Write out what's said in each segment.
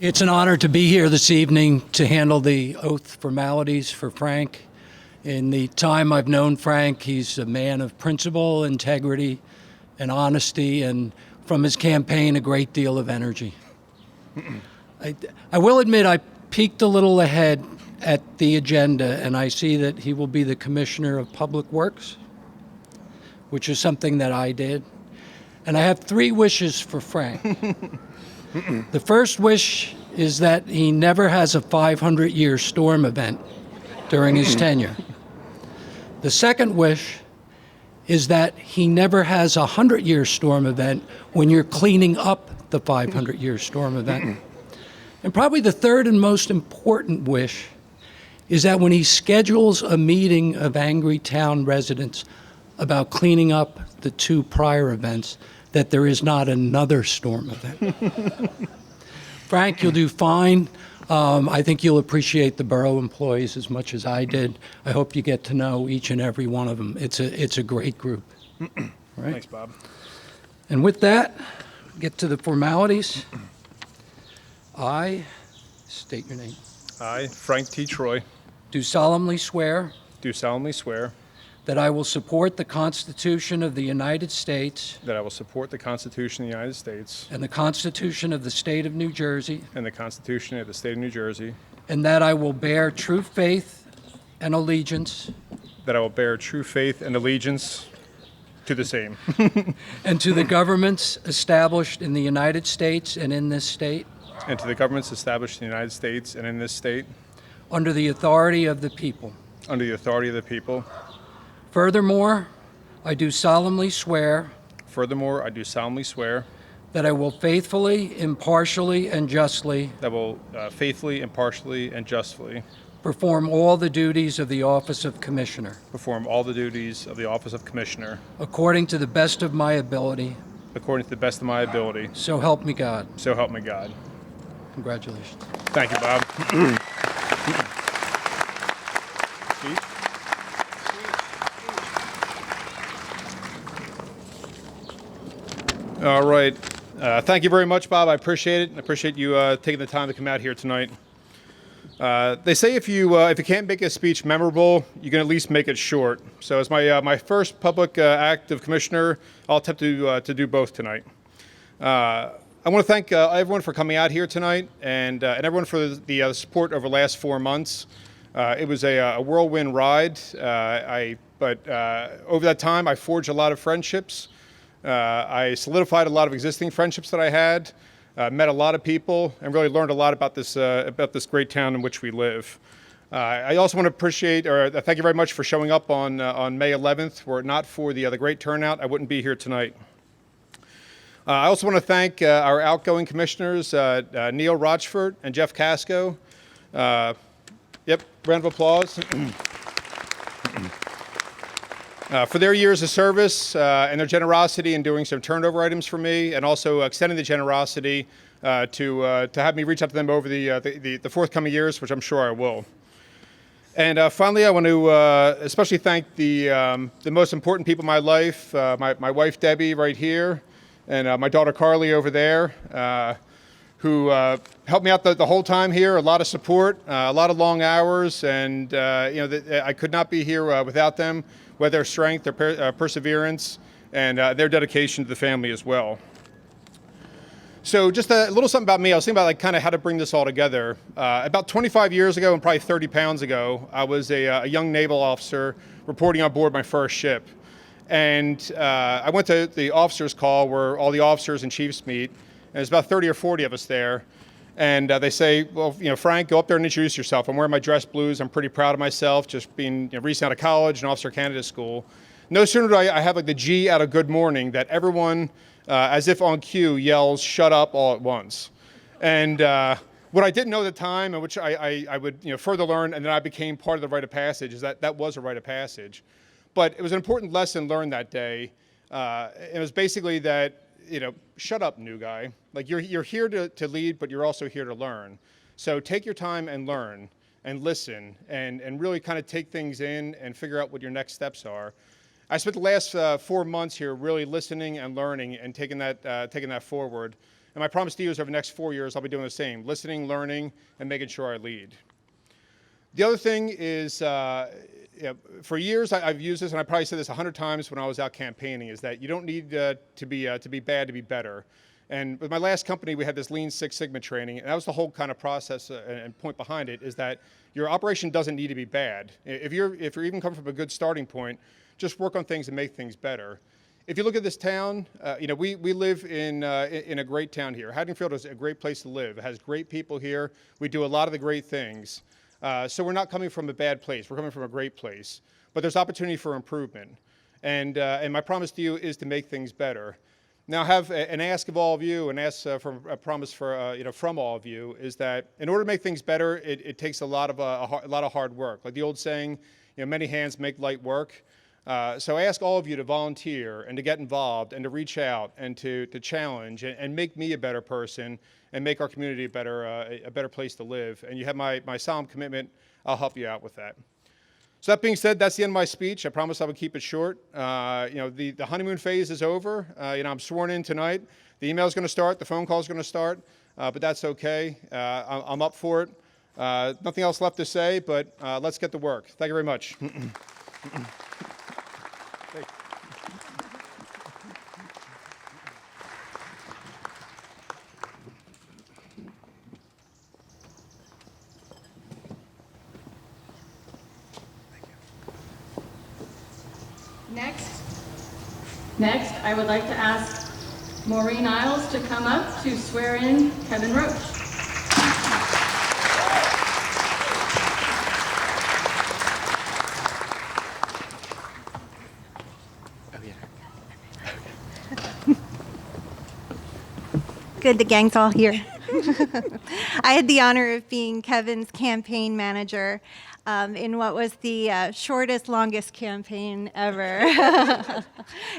It's an honor to be here this evening to handle the oath formalities for Frank. In the time I've known Frank, he's a man of principle, integrity, and honesty, and from his campaign, a great deal of energy. I will admit I peeked a little ahead at the agenda, and I see that he will be the Commissioner of Public Works, which is something that I did. And I have 3 wishes for Frank. The first wish is that he never has a 500-year storm event during his tenure. The second wish is that he never has a 100-year storm event when you're cleaning up the 500-year storm event. And probably the third and most important wish is that when he schedules a meeting of angry town residents about cleaning up the 2 prior events, that there is not another storm event. Frank, you'll do fine. I think you'll appreciate the borough employees as much as I did. I hope you get to know each and every one of them. It's a great group. Right? Thanks, Bob. And with that, get to the formalities. I state your name. I, Frank T. Troy, Do solemnly swear do solemnly swear that I will support the Constitution of the United States that I will support the Constitution of the United States and the Constitution of the State of New Jersey, and the Constitution of the State of New Jersey, and that I will bear true faith and allegiance that I will bear true faith and allegiance to the same, and to the governments established in the United States and in this state, and to the governments established in the United States and in this state, under the authority of the people. under the authority of the people. Furthermore, I do solemnly swear Furthermore, I do solemnly swear that I will faithfully, impartially, and justly that I will faithfully, impartially, and justly perform all the duties of the office of Commissioner, perform all the duties of the office of Commissioner according to the best of my ability, according to the best of my ability. so help me God. So help me God. Congratulations. Thank you, Bob. Sweet. All right. Thank you very much, Bob. I appreciate it. I appreciate you taking the time to come out here tonight. They say if you can't make a speech memorable, you can at least make it short. So as my first public act of commissioner, I'll attempt to do both tonight. I want to thank everyone for coming out here tonight, and everyone for the support over the last 4 months. It was a whirlwind ride, but over that time, I forged a lot of friendships. I solidified a lot of existing friendships that I had, met a lot of people, and really learned a lot about this great town in which we live. I also want to thank you very much for showing up on May 11th. Were it not for the great turnout, I wouldn't be here tonight. I also want to thank our outgoing commissioners, Neil Rochford and Jeff Casco. Yep, round of applause. For their years of service and their generosity in doing some turnover items for me, and also extending the generosity to have me reach out to them over the forthcoming years, which I'm sure I will. And finally, I want to especially thank the most important people in my life, my wife Debbie right here, and my daughter Carly over there, who helped me out the whole time here. A lot of support, a lot of long hours, and I could not be here without them, with their strength, their perseverance, and their dedication to the family as well. So just a little something about me. I was thinking about kind of how to bring this all together. About 25 years ago, and probably 30 pounds ago, I was a young naval officer reporting on board my first ship. And I went to the officers' call where all the officers and chiefs meet, and there's about 30 or 40 of us there. And they say, well, Frank, go up there and introduce yourself. I'm wearing my dress blues. I'm pretty proud of myself, just being recently out of college and officer candidate school. No sooner do I have like the G out of good morning that everyone, as if on cue, yells, shut up all at once. And what I didn't know at the time, and which I would further learn, and then I became part of the rite of passage, is that was a rite of passage. But it was an important lesson learned that day. It was basically that, shut up, new guy. Like you're here to lead, but you're also here to learn. So take your time and learn and listen and really kind of take things in and figure out what your next steps are. I spent the last 4 months here really listening and learning and taking that forward. And my promise to you is over the next 4 years, I'll be doing the same, listening, learning, and making sure I lead. The other thing is, for years I've used this, and I probably said this 100 times when I was out campaigning, is that you don't need to be bad to be better. And with my last company, we had this Lean Six Sigma training, and that was the whole kind of process and point behind it, is that your operation doesn't need to be bad. If you're even coming from a good starting point, just work on things and make things better. If you look at this town, we live in a great town here. Haddonfield is a great place to live. It has great people here. We do a lot of the great things. So we're not coming from a bad place. We're coming from a great place. But there's opportunity for improvement. And my promise to you is to make things better. Now, I have an ask of all of you, and ask for a promise for from all of you, is that in order to make things better, it takes a lot of hard work. Like the old saying, many hands make light work. So I ask all of you to volunteer and to get involved and to reach out and to challenge and make me a better person and make our community a better place to live. And you have my solemn commitment. I'll help you out with that. So that being said, that's the end of my speech. I promise I would keep it short. The honeymoon phase is over. I'm sworn in tonight. The email is going to start. The phone call is going to start. But that's okay. I'm up for it. Nothing else left to say, but let's get to work. Thank you very much. Next, I would like to ask Maureen Isles to come up to swear in Kevin Roche. Good, the gang's all here. I had the honor of being Kevin's campaign manager in what was the shortest, longest campaign ever.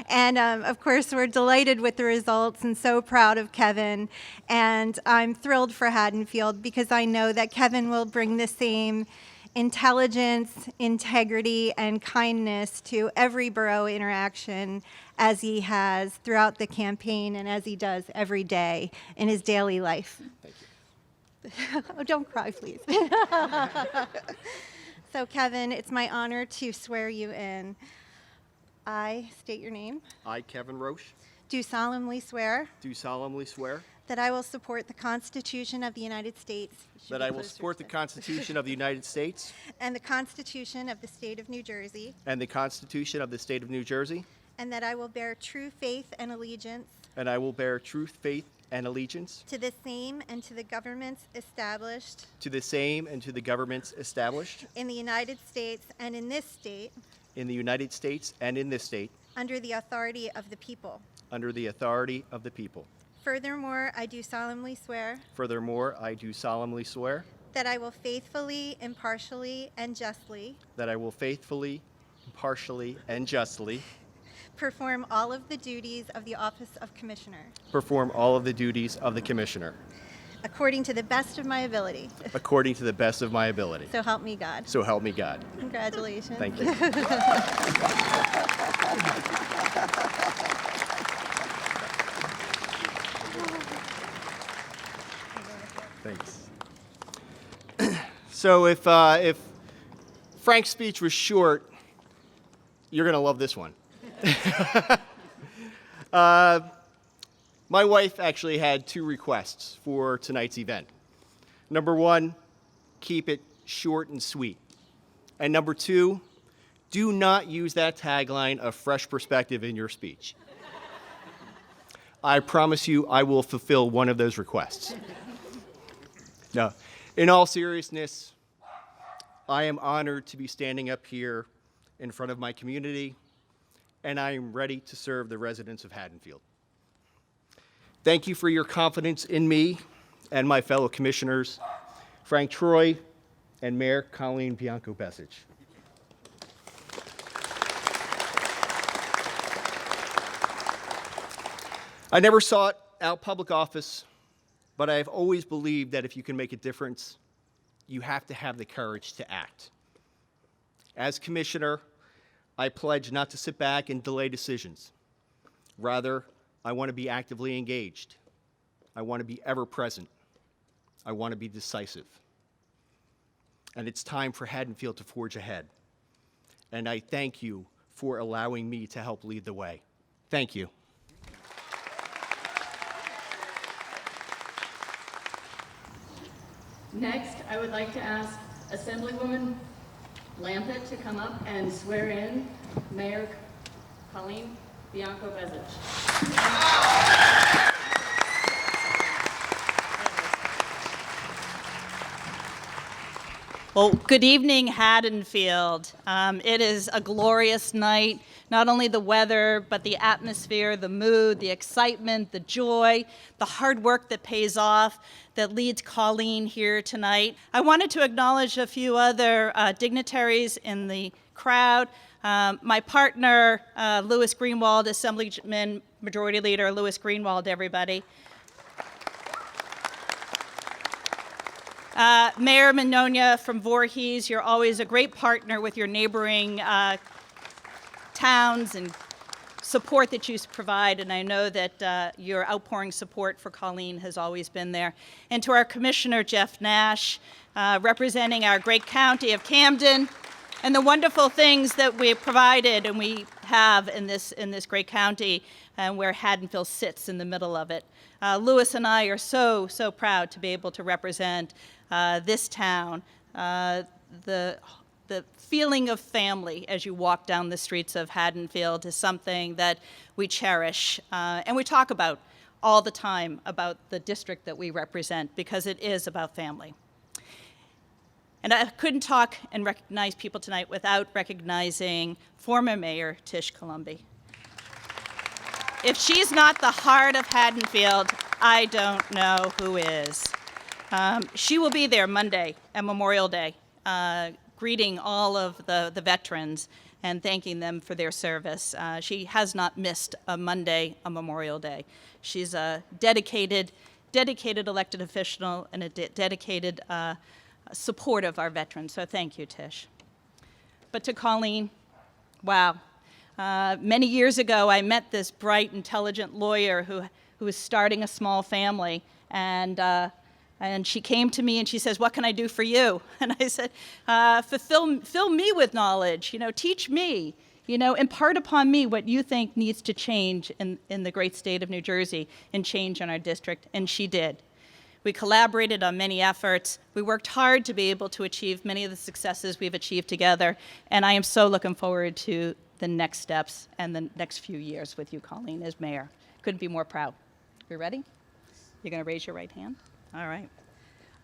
And of course, we're delighted with the results and so proud of Kevin. And I'm thrilled for Haddonfield because I know that Kevin will bring the same intelligence, integrity, and kindness to every borough interaction as he has throughout the campaign and as he does every day in his daily life. Thank you. Oh, don't cry, please. So, Kevin, it's my honor to swear you in. I state your name. I, Kevin Roche, Do solemnly swear do solemnly swear that I will support the Constitution of the United States. that I will support the Constitution of the United States And the Constitution of the State of New Jersey. and the Constitution of the State of New Jersey, And that I will bear true faith and allegiance and I will bear true faith and allegiance to the same and to the governments established to the same and to the governments established in the United States and in this state in the United States and in this state under the authority of the people. under the authority of the people. Furthermore, I do solemnly swear Furthermore, I do solemnly swear that I will faithfully, impartially, and justly that I will faithfully, impartially, and justly perform all of the duties of the office of Commissioner perform all of the duties of the Commissioner according to the best of my ability. according to the best of my ability. So help me God. So help me God. Congratulations. Thank you. Thanks. So if Frank's speech was short, you're going to love this one. My wife actually had two requests for tonight's event. Number one, keep it short and sweet. And number two, do not use that tagline of fresh perspective in your speech. I promise you I will fulfill one of those requests. No, in all seriousness, I am honored to be standing up here in front of my community, and I am ready to serve the residents of Haddonfield. Thank you for your confidence in me and my fellow commissioners, Frank Troy and Mayor Colleen Bianco-Bessich. I never sought out public office, but I have always believed that if you can make a difference, you have to have the courage to act. As commissioner, I pledge not to sit back and delay decisions. Rather, I want to be actively engaged. I want to be ever present. I want to be decisive. And it's time for Haddonfield to forge ahead. And I thank you for allowing me to help lead the way. Thank you. Next, I would like to ask Assemblywoman Lampett to come up and swear in Mayor Colleen Bianco-Bezich. Well, good evening, Haddonfield. It is a glorious night. Not only the weather, but the atmosphere, the mood, the excitement, the joy, the hard work that pays off that leads Colleen here tonight. I wanted to acknowledge a few other dignitaries in the crowd. My partner, Louis Greenwald, Assemblyman Majority Leader Louis Greenwald, everybody. Mayor Minonia from Voorhees, you're always a great partner with your neighboring towns and support that you provide, and I know that your outpouring support for Colleen has always been there. And to our Commissioner, Jeff Nash, representing our great county of Camden, and the wonderful things that we provided and we have in this great county, and where Haddonfield sits in the middle of it. Louis and I are so proud to be able to represent this town. The feeling of family as you walk down the streets of Haddonfield is something that we cherish, and we talk about all the time about the district that we represent, because it is about family. And I couldn't talk and recognize people tonight without recognizing former Mayor Tish Columbi. If she's not the heart of Haddonfield, I don't know who is. She will be there Monday at Memorial Day, greeting all of the veterans and thanking them for their service. She has not missed a Monday, a Memorial Day. She's a dedicated elected official and a dedicated support of our veterans, so thank you, Tish. But to Colleen, wow. Many years ago, I met this bright, intelligent lawyer who was starting a small family, and she came to me and she says, "What can I do for you?" And I said, fill me with knowledge, teach me, impart upon me what you think needs to change in the great state of New Jersey and change in our district, and she did. We collaborated on many efforts. We worked hard to be able to achieve many of the successes we've achieved together, and I am so looking forward to the next steps and the next few years with you, Colleen, as mayor. Couldn't be more proud. You ready? You're going to raise your right hand? All right.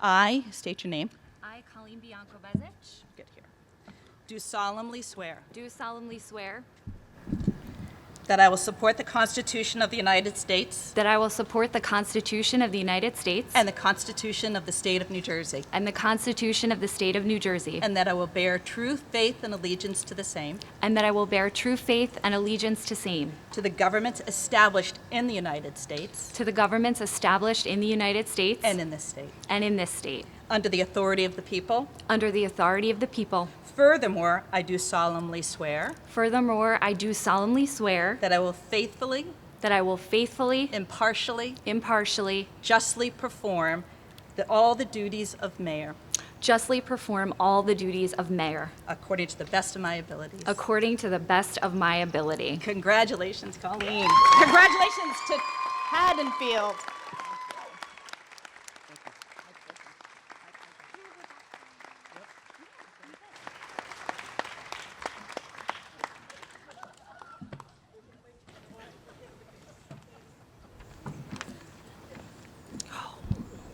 I state your name. I, Colleen Bianco-Bezich, Get here. Do solemnly swear do solemnly swear that I will support the Constitution of the United States that I will support the Constitution of the United States and the Constitution of the State of New Jersey, and the Constitution of the State of New Jersey, and that I will bear true faith and allegiance to the same, and that I will bear true faith and allegiance to same, to the governments established in the United States to the governments established in the United States and in this state, and in this state, under the authority of the people. under the authority of the people. Furthermore, I do solemnly swear Furthermore, I do solemnly swear that I will faithfully, that I will faithfully, impartially, impartially, justly perform all the duties of mayor justly perform all the duties of mayor according to the best of my abilities. according to the best of my ability. Congratulations, Colleen. Congratulations to Haddonfield.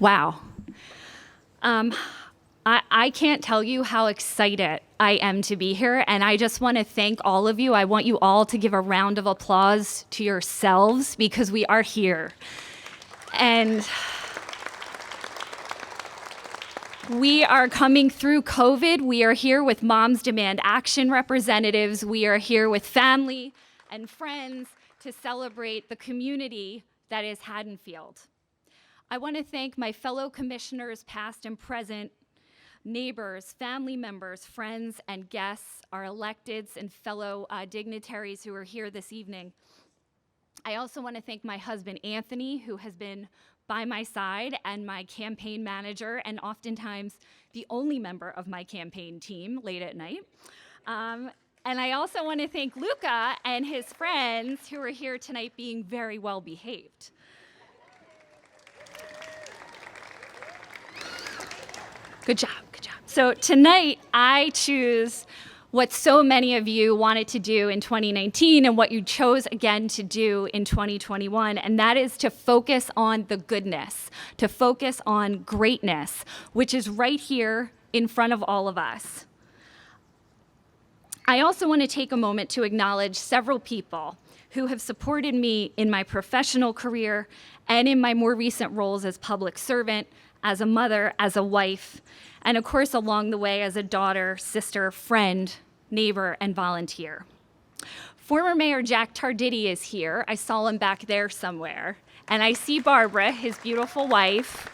Wow. I can't tell you how excited I am to be here, and I just want to thank all of you. I want you all to give a round of applause to yourselves because we are here. And we are coming through COVID. We are here with Moms Demand Action representatives. We are here with family and friends to celebrate the community that is Haddonfield. I want to thank my fellow commissioners, past and present, neighbors, family members, friends, and guests, our electeds and fellow dignitaries who are here this evening. I also want to thank my husband, Anthony, who has been by my side and my campaign manager, and oftentimes the only member of my campaign team late at night. And I also want to thank Luca and his friends who are here tonight being very well behaved. Good job, good job. So tonight I choose what so many of you wanted to do in 2019 and what you chose again to do in 2021, and that is to focus on the goodness, to focus on greatness, which is right here in front of all of us. I also want to take a moment to acknowledge several people who have supported me in my professional career and in my more recent roles as public servant, as a mother, as a wife, and of course along the way as a daughter, sister, friend, neighbor, and volunteer. Former Mayor Jack Tarditi is here. I saw him back there somewhere. And I see Barbara, his beautiful wife.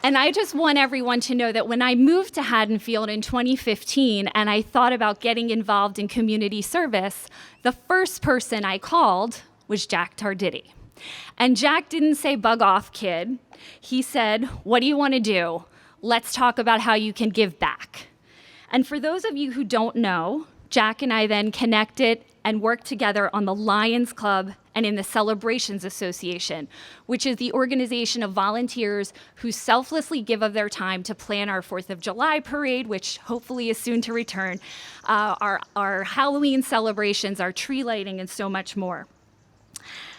And I just want everyone to know that when I moved to Haddonfield in 2015 and I thought about getting involved in community service, the first person I called was Jack Tarditi. And Jack didn't say, "Bug off, kid." He said, "What do you want to do? Let's talk about how you can give back." And for those of you who don't know, Jack and I then connected and worked together on the Lions Club and in the Celebrations Association, which is the organization of volunteers who selflessly give of their time to plan our 4th of July parade, which hopefully is soon to return, our Halloween celebrations, our tree lighting, and so much more.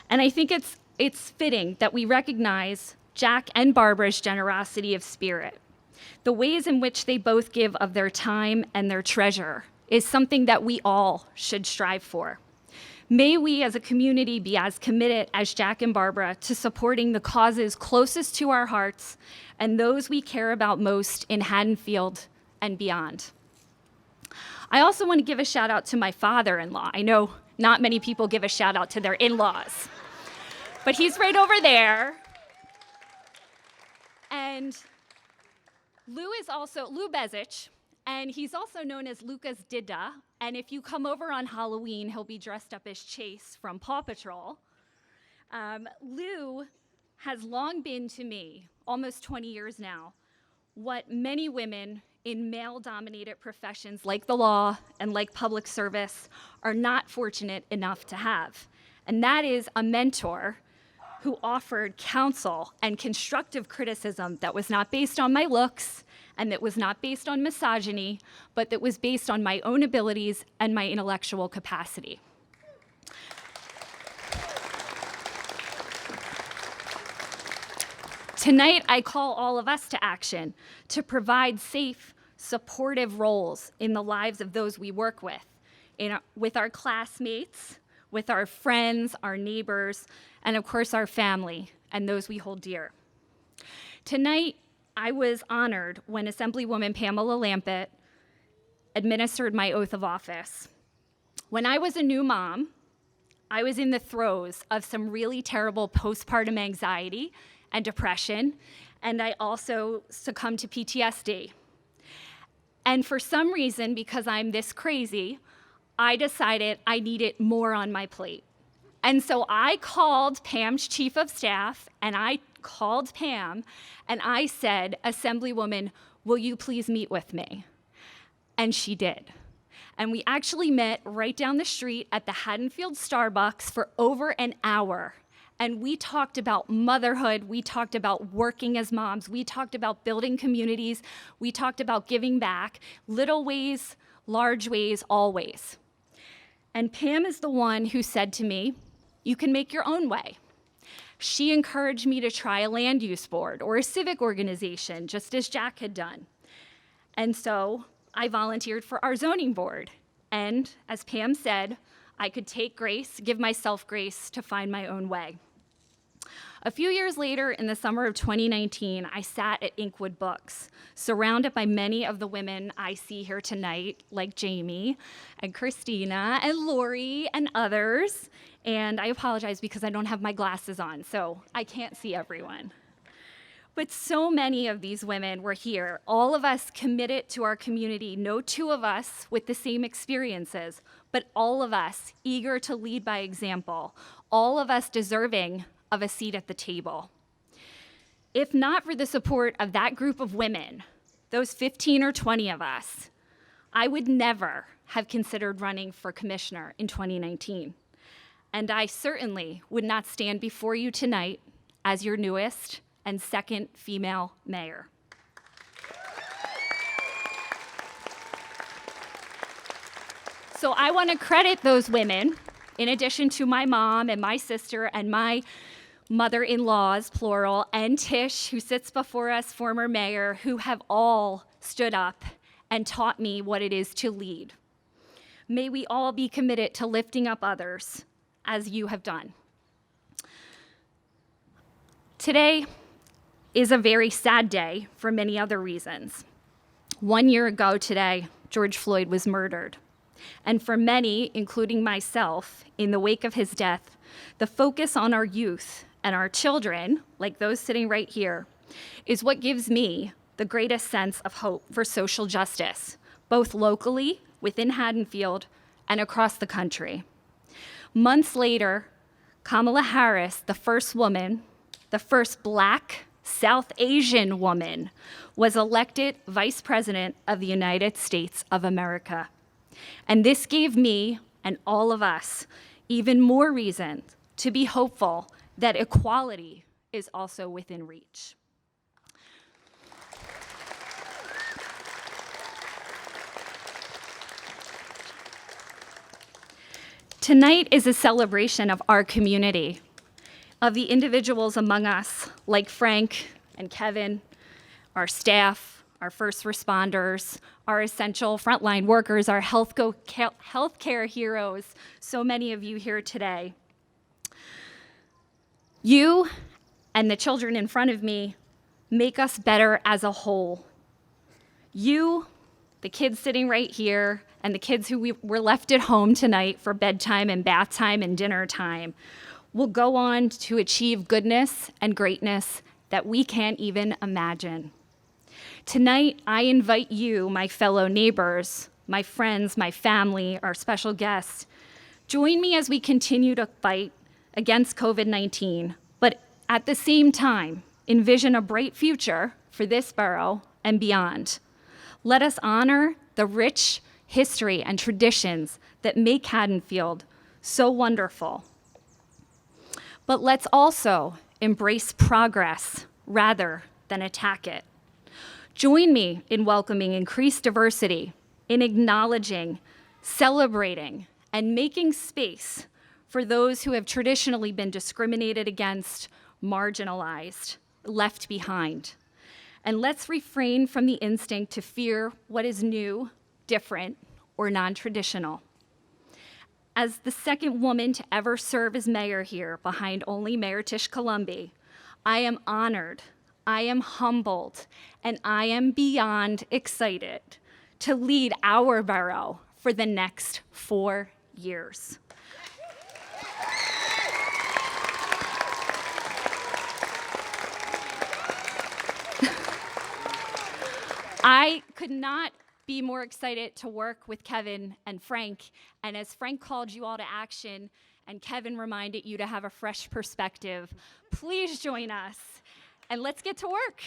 And I think it's fitting that we recognize Jack and Barbara's generosity of spirit. The ways in which they both give of their time and their treasure is something that we all should strive for. May we as a community be as committed as Jack and Barbara to supporting the causes closest to our hearts and those we care about most in Haddonfield and beyond. I also want to give a shout out to my father-in-law. I know not many people give a shout out to their in-laws, but he's right over there. And Lou Bezich, and he's also known as Lucas Dida. And if you come over on Halloween, he'll be dressed up as Chase from Paw Patrol. Lou has long been to me, almost 20 years now, what many women in male-dominated professions like the law and like public service are not fortunate enough to have. And that is a mentor who offered counsel and constructive criticism that was not based on my looks and that was not based on misogyny, but that was based on my own abilities and my intellectual capacity. Tonight, I call all of us to action to provide safe, supportive roles in the lives of those we work with, with our classmates, with our friends, our neighbors, and of course our family and those we hold dear. Tonight, I was honored when Assemblywoman Pamela Lampett administered my oath of office. When I was a new mom, I was in the throes of some really terrible postpartum anxiety and depression, and I also succumbed to PTSD. And for some reason, because I'm this crazy, I decided I needed more on my plate. And so I called Pam's chief of staff, and I called Pam, and I said, "Assemblywoman, will you please meet with me?" And she did. And we actually met right down the street at the Haddonfield Starbucks for over an hour. And we talked about motherhood, we talked about working as moms, we talked about building communities, we talked about giving back, little ways, large ways, always. And Pam is the one who said to me, "You can make your own way." She encouraged me to try a land use board or a civic organization, just as Jack had done. And so I volunteered for our zoning board. And as Pam said, I could take grace, give myself grace to find my own way. A few years later, in the summer of 2019, I sat at Inkwood Books, surrounded by many of the women I see here tonight, like Jamie and Christina and Lori and others. And I apologize because I don't have my glasses on, so I can't see everyone. But so many of these women were here, all of us committed to our community, no two of us with the same experiences, but all of us eager to lead by example, all of us deserving of a seat at the table. If not for the support of that group of women, those 15 or 20 of us, I would never have considered running for commissioner in 2019. And I certainly would not stand before you tonight as your newest and second female mayor. So I want to credit those women, in addition to my mom and my sister and my mother-in-laws, plural, and Tish, who sits before us, former mayor, who have all stood up and taught me what it is to lead. May we all be committed to lifting up others, as you have done. Today is a very sad day for many other reasons. 1 year ago today, George Floyd was murdered. And for many, including myself, in the wake of his death, the focus on our youth and our children, like those sitting right here, is what gives me the greatest sense of hope for social justice, both locally, within Haddonfield, and across the country. Months later, Kamala Harris, the first woman, the first Black South Asian woman, was elected Vice President of the United States of America. And this gave me and all of us even more reason to be hopeful that equality is also within reach. Tonight is a celebration of our community, of the individuals among us, like Frank and Kevin, our staff, our first responders, our essential frontline workers, our healthcare heroes, so many of you here today. You and the children in front of me make us better as a whole. You, the kids sitting right here, and the kids who were left at home tonight for bedtime and bath time and dinner time, will go on to achieve goodness and greatness that we can't even imagine. Tonight, I invite you, my fellow neighbors, my friends, my family, our special guests, join me as we continue to fight against COVID-19, but at the same time, envision a bright future for this borough and beyond. Let us honor the rich history and traditions that make Haddonfield so wonderful. But let's also embrace progress rather than attack it. Join me in welcoming increased diversity, in acknowledging, celebrating, and making space for those who have traditionally been discriminated against, marginalized, left behind. And let's refrain from the instinct to fear what is new, different, or non-traditional. As the second woman to ever serve as mayor here, behind only Mayor Tish Columbi, I am honored, I am humbled, and I am beyond excited to lead our borough for the next 4 years. I could not be more excited to work with Kevin and Frank, and as Frank called you all to action and Kevin reminded you to have a fresh perspective, please join us and let's get to work.